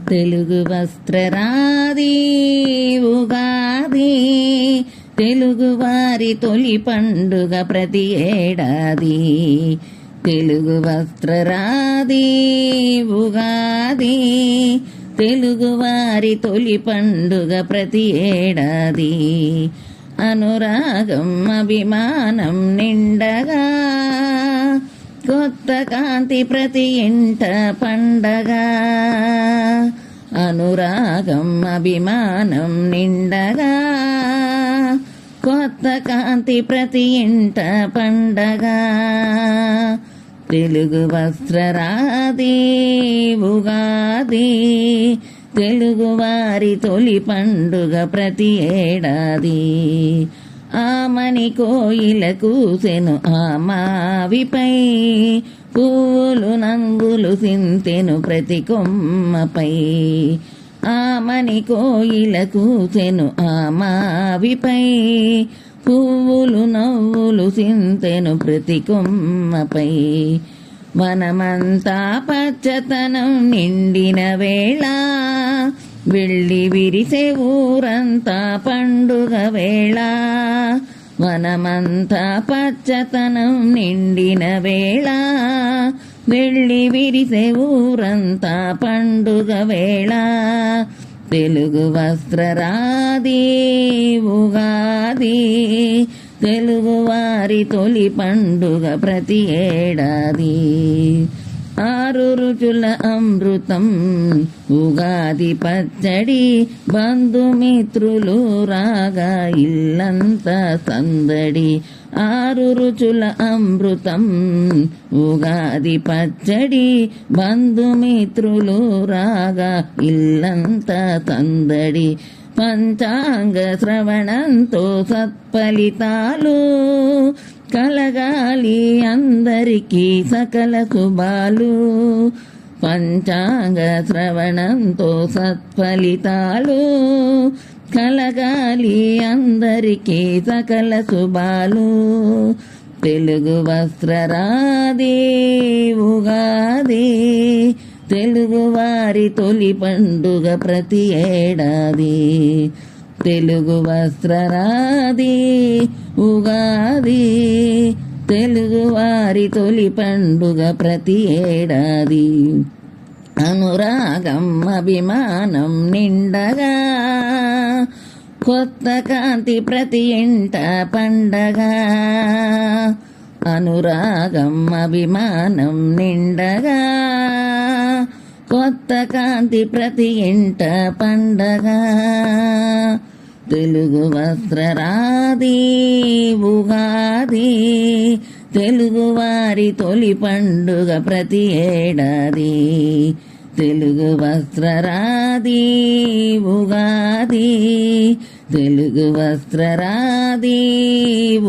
తెలుగు వస్త్రరాది ఉగాది, తెలుగు వారి తొలి పండుగ ప్రతి ఏడాది. తెలుగు వస్త్రరాది ఉగాది, తెలుగు వారి తొలి పండుగ ప్రతి ఏడాది. అనురాగం అభిమానం నిండగా, కొత్త కాంతి ప్రతి ఇంట పండగ. అనురాగం అభిమానం నిండగా, కొత్త కాంతి ప్రతి ఇంట పండగ. తెలుగు వస్త్రరాది ఉగాది, తెలుగు వారి తొలి పండుగ ప్రతి ఏడాది. ఆమని కోయిల కూసెను ఆ మావిపై, పువ్వులు నంగులు సింతెను ప్రతి కొమ్మపై. ఆమని కోయిల కూసెను ఆ మావిపై, పువ్వులు నవ్వులు సింతెను ప్రతి కొమ్మపై. వనమంతా పచ్చతనం నిండిన వేళ, వెళ్ళి విరిసే ఊరంతా పండుగ వేళ. వనమంతా పచ్చతనం నిండిన వేళ, వెళ్ళి విరిసే ఊరంతా పండుగ వేళ. తెలుగు వస్త్రరాది ఉగాది, తెలుగు వారి తొలి పండుగ ప్రతి ఏడాది. 6 రుచుల అమృతం ఉగాది పచ్చడి, బంధుమిత్రులు రాగా ఇల్లంతా సందడి. 6 రుచుల అమృతం ఉగాది పచ్చడి, బంధుమిత్రులు రాగా ఇల్లంతా సందడి. పంచాంగ శ్రవణంతో సత్ఫలితాలు కలగాలి అందరికీ సకల శుభాలు. పంచాంగ శ్రవణంతో సత్ఫలితాలు కలగాలి అందరికీ సకల శుభాలు. తెలుగు వస్త్రరాది ఉగాది, తెలుగు వారి తొలి పండుగ ప్రతి ఏడాది. తెలుగు వస్త్రరాది ఉగాది, తెలుగు వారి తొలి పండుగ ప్రతి ఏడాది. అనురాగం అభిమానం నిండగా, కొత్త కాంతి ప్రతి ఇంట పండగ. అనురాగం అభిమానం నిండగా, కొత్త కాంతి ప్రతి ఇంట పండగ. తెలుగు వస్త్రరాది ఉగాది, తెలుగు వారి తొలి పండుగ ప్రతి ఏడాది. తెలుగు వస్త్రరాది ఉగాది, తెలుగు వస్త్రరాది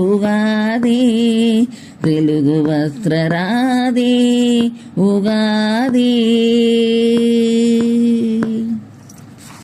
ఉగాది, తెలుగు వస్త్రరాది ఉగాది.